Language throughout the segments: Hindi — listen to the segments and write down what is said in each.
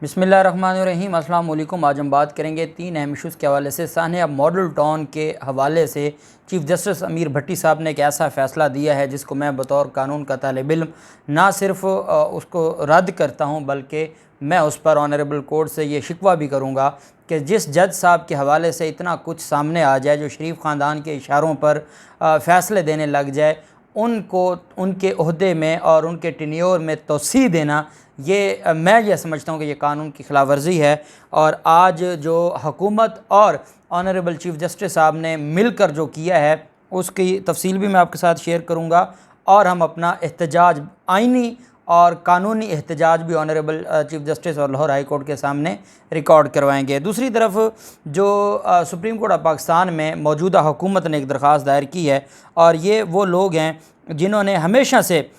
बिस्मिल्लाहिर्रहमानिर्रहीम। अस्सलाम वालेकुम। आज हम बात करेंगे 3 अहम इशूज़ के हवाले से। सानिया मॉडल टाउन के हवाले से चीफ़ जस्टिस अमीर भट्टी साहब ने एक ऐसा फ़ैसला दिया है जिसको मैं बतौर कानून का तालिब इल्म ना सिर्फ उसको रद्द करता हूँ, बल्कि मैं उस पर ऑनरेबल कोर्ट से ये शिकवा भी करूँगा कि जिस जज साहब के हवाले से इतना कुछ सामने आ जाए, जो शरीफ ख़ानदान के इशारों पर फ़ैसले देने लग जाए, उनको उनके ओहदे में और उनके टेन्योर में तोसी देना, ये मैं ये समझता हूँ कि ये कानून की खिलाफ वर्जी है। और आज जो हुकूमत और ऑनरेबल चीफ़ जस्टिस साहब ने मिलकर जो किया है उसकी तफसील भी मैं आपके साथ शेयर करूँगा, और हम अपना एहतजाज, आइनी और कानूनी एहतजाज भी ऑनरेबल चीफ़ जस्टिस और लाहौर हाई कोर्ट के सामने रिकॉर्ड करवाएंगे। दूसरी तरफ जो सुप्रीम कोर्ट ऑफ पाकिस्तान में मौजूदा हुकूमत ने एक दरख्वास्त दायर की है, और ये वो लोग हैं जिन्होंने हमेशा से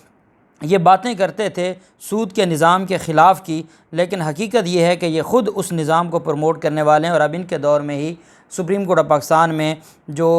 ये बातें करते थे सूद के निज़ाम के ख़िलाफ़ की, लेकिन हकीकत ये है कि ये ख़ुद उस निज़ाम को प्रमोट करने वाले हैं। और अब इनके दौर में ही सुप्रीम कोर्ट ऑफ पाकिस्तान में जो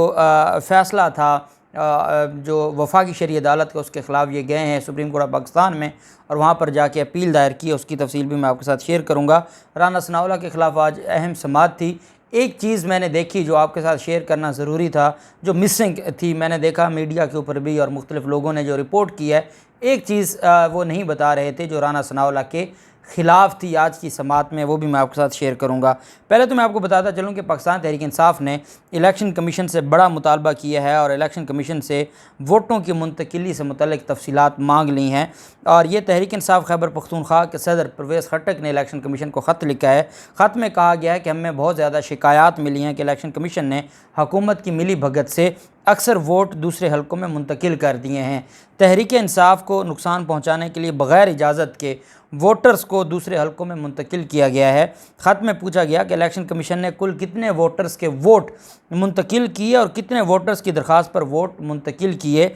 फ़ैसला था, जो वफाकी शरई अदालत का, उसके ख़िलाफ़ ये गए हैं सुप्रीम कोर्ट ऑफ पाकिस्तान में, और वहाँ पर जाके अपील दायर की। उसकी तफसील भी मैं आपके साथ शेयर करूँगा। राना सनाउल्लाह के ख़िलाफ़ आज अहम समाअत थी। एक चीज़ मैंने देखी जो आपके साथ शेयर करना ज़रूरी था, जो मिसिंग थी, मैंने देखा मीडिया के ऊपर भी और मुख्तलिफ़ लोगों ने जो रिपोर्ट की है, एक चीज़ वो नहीं बता रहे थे जो राना सनाउल्लाह के ख़िलाफ़ थी आज की समाअत में, वो भी मैं आपके साथ शेयर करूँगा। पहले तो मैं आपको बताता चलूँ कि पाकिस्तान तहरीक इंसाफ ने इलेक्शन कमीशन से बड़ा मुतालबा किया है और इलेक्शन कमीशन से वोटों की मुंतकिली से मुतल्लिक़ तफसीलात मांग ली हैं। और ये तहरीक इंसाफ खैबर पख्तूनख्वा के सदर परवेज़ खट्टक ने इलेक्शन कमीशन को ख़त लिखा है। ख़त में कहा गया है कि हमें बहुत ज़्यादा शिकायत मिली हैं कि इलेक्शन कमीशन ने हुकूमत की मिली भगत से अक्सर वोट दूसरे हलकों में मुंतकिल कर दिए हैं। तहरीक इंसाफ को नुकसान पहुँचाने के लिए बग़ैर इजाज़त के वोटर्स को दूसरे हलकों में मुंतकिल किया गया है। ख़त में पूछा गया कि इलेक्शन कमीशन ने कुल कितने वोटर्स के वोट मुंतकिल किए और कितने वोटर्स की दरख्वास्त पर वोट मुंतकिल किए,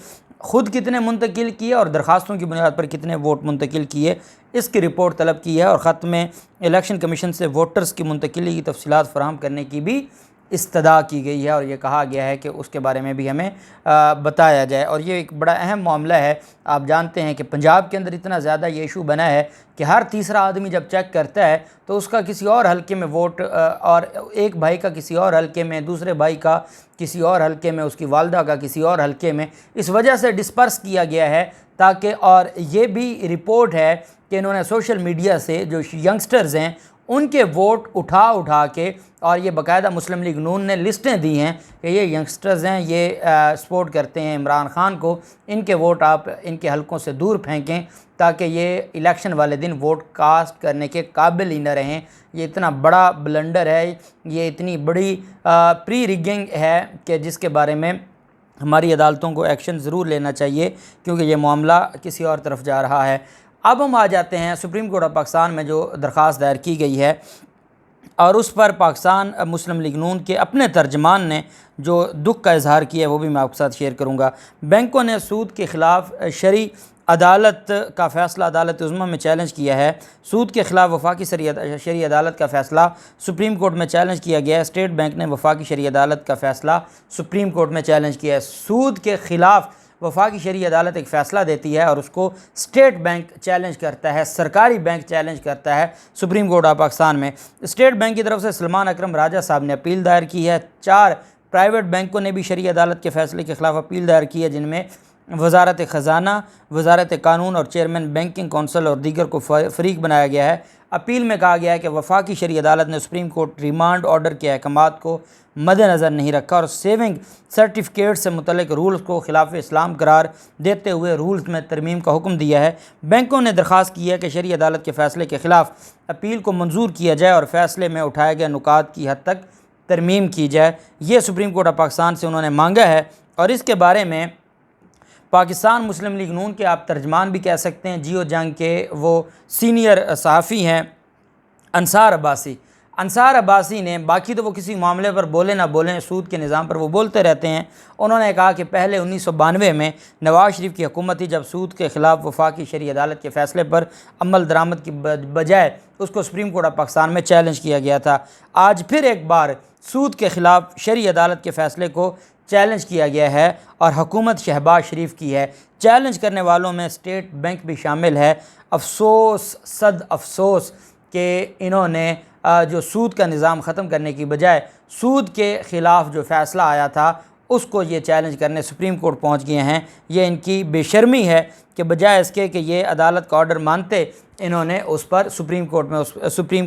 ख़ुद कितने मुंतकिल किए और दरख्वास्तों की बुनियाद पर कितने वोट मुंतकिल किए, इसकी रिपोर्ट तलब की है। और ख़त में इलेक्शन कमीशन से वोटर्स की मुंतकिली की तफसीलात फ़राहम करने की भी इस्तदा की गई है, और ये कहा गया है कि उसके बारे में भी हमें बताया जाए। और ये एक बड़ा अहम मामला है। आप जानते हैं कि पंजाब के अंदर इतना ज़्यादा ये इशू बना है कि हर तीसरा आदमी जब चेक करता है तो उसका किसी और हलके में वोट, और एक भाई का किसी और हलके में, दूसरे भाई का किसी और हलके में, उसकी वालदा का किसी और हलके में, इस वजह से डिस्पर्स किया गया है ताकि, और ये भी रिपोर्ट है कि इन्होंने सोशल मीडिया से जो यंगस्टर्स हैं उनके वोट उठा के, और ये बाकायदा मुस्लिम लीग नून ने लिस्टें दी हैं कि ये यंगस्टर्स हैं, ये सपोर्ट करते हैं इमरान ख़ान को, इनके वोट आप इनके हलकों से दूर फेंकें ताकि ये इलेक्शन वाले दिन वोट कास्ट करने के काबिल ही न रहें। ये इतना बड़ा ब्लंडर है, ये इतनी बड़ी प्री रिगिंग है कि जिसके बारे में हमारी अदालतों को एक्शन ज़रूर लेना चाहिए, क्योंकि ये मामला किसी और तरफ जा रहा है। अब हम आ जाते हैं सुप्रीम कोर्ट ऑफ पाकिस्तान में जो दरख्वास्त दायर की गई है, और उस पर पाकिस्तान मुस्लिम लीग नून के अपने तर्जमान ने जो दुख का इजहार किया है वो भी मैं आपके साथ शेयर करूँगा। बैंकों ने सूद के ख़िलाफ़ शरई अदालत का फ़ैसला अदालत उज़्मा में चैलेंज किया है। सूद के ख़िलाफ़ वफाकी शरई अदालत का फ़ैसला सुप्रीम कोर्ट में चैलेंज किया गया है। स्टेट बैंक ने वफाकी शरई अदालत का फ़ैसला सुप्रीम कोर्ट में चैलेंज किया है। सूद के ख़िलाफ़ वफाकी शरई अदालत एक फ़ैसला देती है और उसको स्टेट बैंक चैलेंज करता है, सरकारी बैंक चैलेंज करता है सुप्रीम कोर्ट ऑफ पाकिस्तान में। स्टेट बैंक की तरफ से सलमान अकरम राजा साहब ने अपील दायर की है। 4 प्राइवेट बैंकों ने भी शरई अदालत के फ़ैसले के ख़िलाफ़ अपील दायर की है, जिनमें वज़ारत ख़ज़ाना, वज़ारत कानून और चेयरमैन बैंकिंग कौंसिल और दीगर को फ़रीक बनाया गया है। अपील में कहा गया है कि वफाकी शरई अदालत ने सुप्रीम कोर्ट रिमांड ऑर्डर के अहकामात को मद्देनज़र नहीं रखा और सेविंग सर्टिफिकेट से मुतल्लिक़ रूल्स को खिलाफ इस्लाम करार देते हुए रूल्स में तरमीम का हुक्म दिया है। बैंकों ने दरख्वास्त की है कि शरई अदालत के फ़ैसले के ख़िलाफ़ अपील को मंजूर किया जाए और फ़ैसले में उठाए गए नुकात की हद तक तरमीम की जाए। ये सुप्रीम कोर्ट ऑफ पाकिस्तान से उन्होंने मांगा है, और इसके बारे में पाकिस्तान मुस्लिम लीग नून के, आप तर्जमान भी कह सकते हैं, जियो जंग के वो सीनियर सहाफ़ी हैं अंसार अब्बासी। अंसार अब्बासी ने, बाकी तो वो किसी मामले पर बोले ना बोलें, सूद के निज़ाम पर वो बोलते रहते हैं, उन्होंने कहा कि पहले 1992 में नवाज़ शरीफ की हुकूमत थी जब सूद के ख़िलाफ़ वफाकी शरई अदालत के फ़ैसले पर अमल दरामद की बजाय उसको सुप्रीम कोर्ट ऑफ पाकिस्तान में चैलेंज किया गया था। आज फिर एक बार सूद के ख़िलाफ़ शरई अदालत के फ़ैसले को चैलेंज किया गया है और हुकूमत शहबाज शरीफ की है। चैलेंज करने वालों में स्टेट बैंक भी शामिल है। अफसोस, सद अफसोस कि इन्होंने जो सूद का निज़ाम ख़त्म करने की बजाय सूद के ख़िलाफ़ जो फ़ैसला आया था उसको ये चैलेंज करने सुप्रीम कोर्ट पहुंच गए हैं। ये इनकी बेशर्मी है कि बजाय इसके कि ये अदालत का ऑर्डर मानते, इन्होंने उस पर सुप्रीम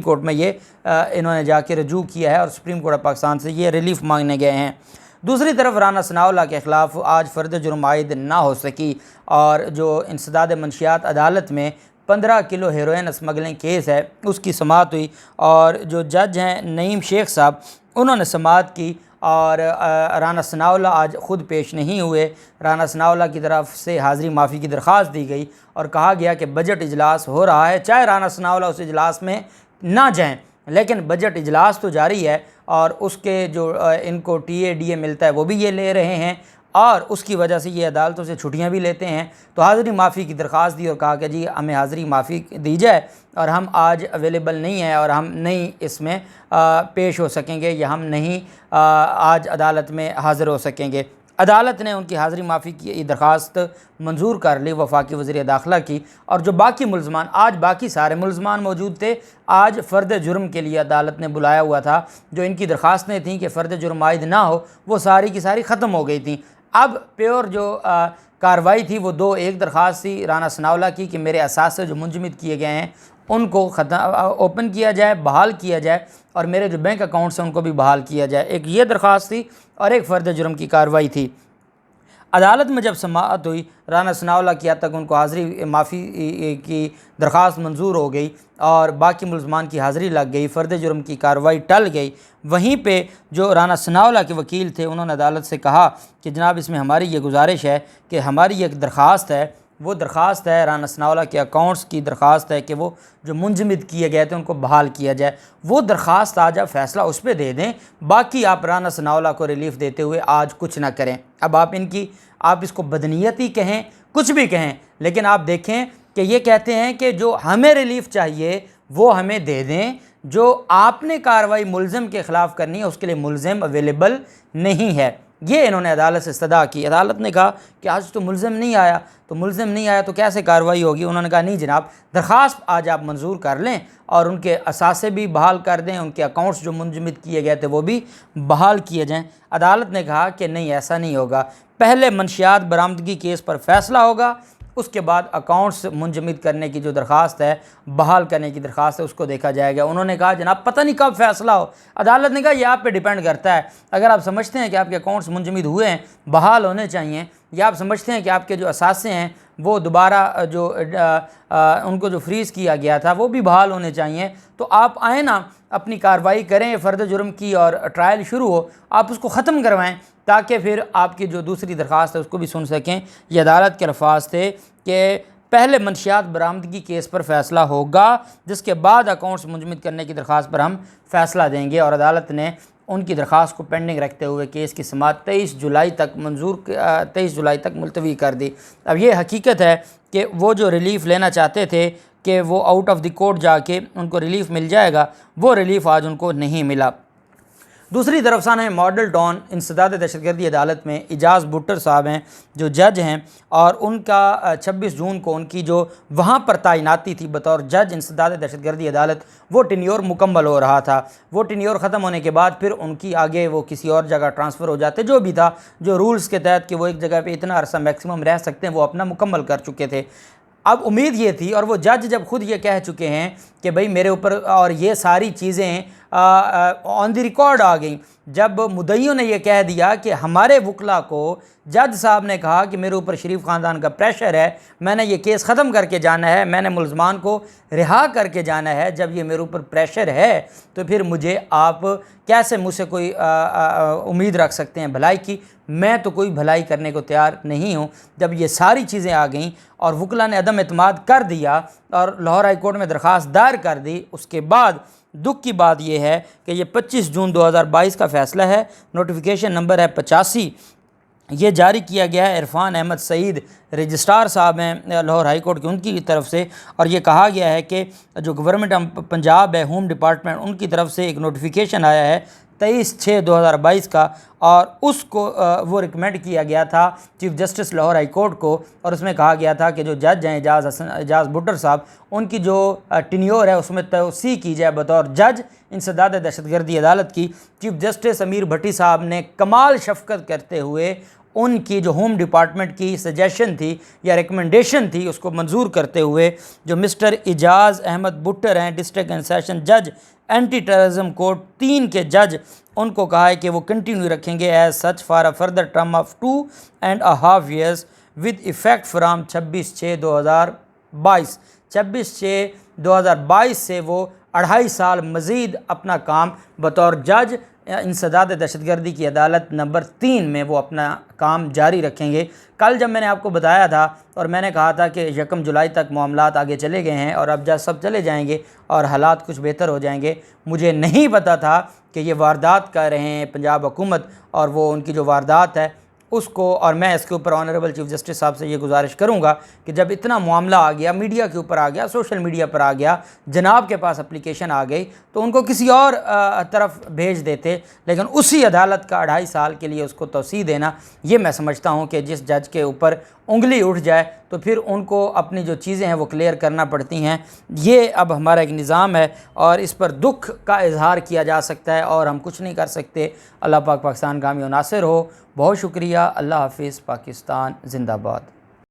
कोर्ट में ये इन्होंने जाके रजू किया है और सुप्रीम कोर्ट ऑफ पाकिस्तान से ये रिलीफ मांगने गए हैं। दूसरी तरफ राना सनाउल्लाह के ख़िलाफ़ आज फ़र्द जुर्म आयद ना हो सकी और जो इंसदाद मंशियात अदालत में 15 किलो हेरोइन स्मगलिंग केस है उसकी समाअत हुई और जो जज हैं नईम शेख साहब उन्होंने समाअत की और राना सनाउल्लाह आज ख़ुद पेश नहीं हुए। राना सनाउल्लाह की तरफ से हाज़री माफ़ी की दरख्वास्त दी गई और कहा गया कि बजट इजलास हो रहा है, चाहे राना सनाउल्लाह उस इजलास में ना जाएं लेकिन बजट इजलास तो जारी है और उसके जो इनको TADA मिलता है वो भी ये ले रहे हैं और उसकी वजह से ये अदालतों से छुट्टियां भी लेते हैं। तो हाज़री माफ़ी की दरख्वास्त दी और कहा कि जी हमें हाज़री माफ़ी दी जाए और हम आज अवेलेबल नहीं हैं और हम नहीं इसमें पेश हो सकेंगे या हम नहीं आज अदालत में हाज़िर हो सकेंगे। अदालत ने उनकी हाज़री माफ़ी की दरख्वास्त मंजूर कर ली वफाकी वज़ीर दाखिला की और जो बाकी मुलज़मान, आज बाकी सारे मुलज़मान मौजूद थे, आज फ़र्द जुर्म के लिए अदालत ने बुलाया हुआ था। जो इनकी दरख्वास्तें थीं कि फ़र्द जुर्म आयद ना हो वो सारी की सारी ख़त्म हो गई थी। अब प्योर जो कार्रवाई थी वो एक दरख्वास्त थी राना सनाउल्लाह की कि मेरे असासे जो मुंजमद किए गए हैं उनको ओपन किया जाए, बहाल किया जाए और मेरे जो बैंक अकाउंट्स हैं उनको भी बहाल किया जाए। एक ये दरख्वास्त थी और एक फ़र्द जुर्म की कार्रवाई थी। अदालत में जब समाअत हुई राना सनाउल्लाह की हद तक उनको हाज़री माफ़ी की दरख्वास्त मंजूर हो गई और बाकी मुलज़मान की हाज़री लग गई, फ़र्द जुर्म की कार्रवाई टल गई। वहीं पे जो राना सनाउल्लाह के वकील थे उन्होंने अदालत से कहा कि जनाब इसमें हमारी ये गुजारिश है कि हमारी एक दरख्वास्त है, वो दरख्वास्त है राना सनाउल्लाह के अकाउंट्स की दरख्वास्त है कि वो जो मुंजमद किए गए थे उनको बहाल किया जाए। वो दरख्वास्त आज आप फ़ैसला उस पर दे दें, बाकी आप राना सनाउल्लाह को रिलीफ़ देते हुए आज कुछ ना करें। अब आप इसको बदनीयती कहें, कुछ भी कहें, लेकिन आप देखें कि ये कहते हैं कि जो हमें रिलीफ़ चाहिए वो हमें दे दें, जो आपने कार्रवाई मुलज़िम के ख़िलाफ़ करनी है उसके लिए मुलज़िम अवेलेबल नहीं है। ये इन्होंने अदालत से इस्तदा की। अदालत ने कहा कि आज तो मुलज़िम नहीं आया, तो कैसे कार्रवाई होगी। उन्होंने कहा नहीं जनाब, दरख्वास्त आज आप मंजूर कर लें और उनके असासे भी बहाल कर दें, उनके अकाउंट्स जो मुंजमद किए गए थे वो भी बहाल किए जाएँ। अदालत ने कहा कि नहीं, ऐसा नहीं होगा, पहले मंशियात बरामदगी केस पर फ़ैसला होगा, उसके बाद अकाउंट्स मुंजमद करने की जो दरख्वास्त है, बहाल करने की दरख्वास्त है, उसको देखा जाएगा। उन्होंने कहा जनाब पता नहीं कब फ़ैसला हो। अदालत ने कहा यह आप पे डिपेंड करता है। अगर आप समझते हैं कि आपके अकाउंट्स मुंजमद हुए हैं, बहाल होने चाहिए, या आप समझते हैं कि आपके जो असासे हैं वो दोबारा जो उनको जो फ्रीज़ किया गया था वो भी बहाल होने चाहिए, तो आप आए ना, अपनी कार्रवाई करें, फ़र्द जुर्म की और ट्रायल शुरू हो, आप उसको ख़त्म करवाएं ताकि फिर आपकी जो दूसरी दरख्वास्त है उसको भी सुन सकें। ये अदालत के अल्फाज थे कि पहले मंशियात बरामदगी केस पर फ़ैसला होगा, जिसके बाद अकाउंट्स मुंजमद करने की दरख्वास्त पर हम फ़ैसला देंगे। और अदालत ने उनकी दरख्वास्त को पेंडिंग रखते हुए केस की समाअत 23 जुलाई तक मुलतवी कर दी। अब ये हकीकत है कि वो जो रिलीफ़ लेना चाहते थे कि वो आउट ऑफ द कोर्ट जाके उनको रिलीफ़ मिल जाएगा, वो रिलीफ़ आज उनको नहीं मिला। दूसरी तरफ साने मॉडल टाउन इंसदाद दहशतगर्दी अदालत में इजाज़ भुट्टर साहब हैं जो जज हैं और उनका 26 जून को उनकी जो वहाँ पर तैनाती थी बतौर जज इंसदाद दहशतगर्दी अदालत, वो टेन्योर मुकम्मल हो रहा था। वो टेन्योर ख़त्म होने के बाद फिर उनकी आगे वो किसी और जगह ट्रांसफ़र हो जाते, जो भी था, जो रूल्स के तहत कि वो एक जगह पर इतना अरसा मैक्सिमम रह सकते हैं वो अपना मुकम्मल कर चुके थे। अब उम्मीद ये थी, और वो जज जब खुद ये कह चुके हैं कि भाई मेरे ऊपर, और ये सारी चीज़ें ऑन द रिकॉर्ड आ गई, जब मुद्दईयों ने यह कह दिया कि हमारे वकला को जज साहब ने कहा कि मेरे ऊपर शरीफ ख़ानदान का प्रेशर है, मैंने ये केस ख़त्म करके जाना है, मैंने मुलज़मान को रिहा करके जाना है, जब ये मेरे ऊपर प्रेशर है तो फिर मुझे आप कैसे मुझसे कोई उम्मीद रख सकते हैं भलाई की। मैं तो कोई भलाई करने को तैयार नहीं हूँ। जब ये सारी चीज़ें आ गईं और वकला ने अदम एतमाद कर दिया और लाहौर हाई कोर्ट में दरख्वास्त दायर कर दी, उसके बाद दुख की बात यह है कि ये 25 जून 2022 का फ़ैसला है, नोटिफिकेशन नंबर है 85, ये जारी किया गया है इरफान अहमद सईद रजिस्ट्रार साहब हैं लाहौर हाई कोर्ट की, उनकी तरफ से, और ये कहा गया है कि जो गवर्नमेंट ऑफ पंजाब है, होम डिपार्टमेंट, उनकी तरफ से एक नोटिफिकेशन आया है 23/6/2022 का, और उसको वो रिकमेंड किया गया था chief justice Lahore high court को, और उसमें कहा गया था कि जो जज हैं एजाज़ भुट्टर साहब, उनकी जो टेन्योर है उसमें तोसी की जाए बतौर जज इंसदाद दहशतगर्दी अदालत की। चीफ जस्टिस अमीर भट्टी साहब ने कमाल शफकत करते हुए उनकी जो होम डिपार्टमेंट की सजेशन थी या रिकमेंडेशन थी उसको मंजूर करते हुए जो मिस्टर एजाज़ अहमद भुट्टर हैं, डिस्ट्रिक्ट एंड सेशन जज एंटी टेररिज्म कोर्ट 3 के जज, उनको कहा है कि वो कंटिन्यू रखेंगे as such for a further term of 2.5 years with effect from 26/6/2022। 26/6/2022 से वो 2.5 साल मज़ीद अपना काम बतौर जज इंसदाद दहशतगर्दी की अदालत नंबर 3 में वो अपना काम जारी रखेंगे। कल जब मैंने आपको बताया था और मैंने कहा था कि 1 जुलाई तक मामलात आगे चले गए हैं और अब जज सब चले जाएंगे और हालात कुछ बेहतर हो जाएंगे, मुझे नहीं पता था कि ये वारदात कर रहे हैं पंजाब हुकूमत, और वो उनकी जो वारदात है उसको, और मैं इसके ऊपर ऑनरेबल चीफ जस्टिस साहब से ये गुजारिश करूँगा कि जब इतना मामला आ गया, मीडिया के ऊपर आ गया, सोशल मीडिया पर आ गया, जनाब के पास एप्लीकेशन आ गई, तो उनको किसी और तरफ भेज देते, लेकिन उसी अदालत का 2.5 साल के लिए उसको तौसीह देना, ये मैं समझता हूँ कि जिस जज के ऊपर उंगली उठ जाए तो फिर उनको अपनी जो चीज़ें हैं वो क्लियर करना पड़ती हैं। ये अब हमारा एक निज़ाम है और इस पर दुख का इजहार किया जा सकता है और हम कुछ नहीं कर सकते। अल्लाह पाक पाकिस्तान कामयाब नासिर हो। बहुत शुक्रिया। अल्लाह हाफिज़। पाकिस्तान जिंदाबाद।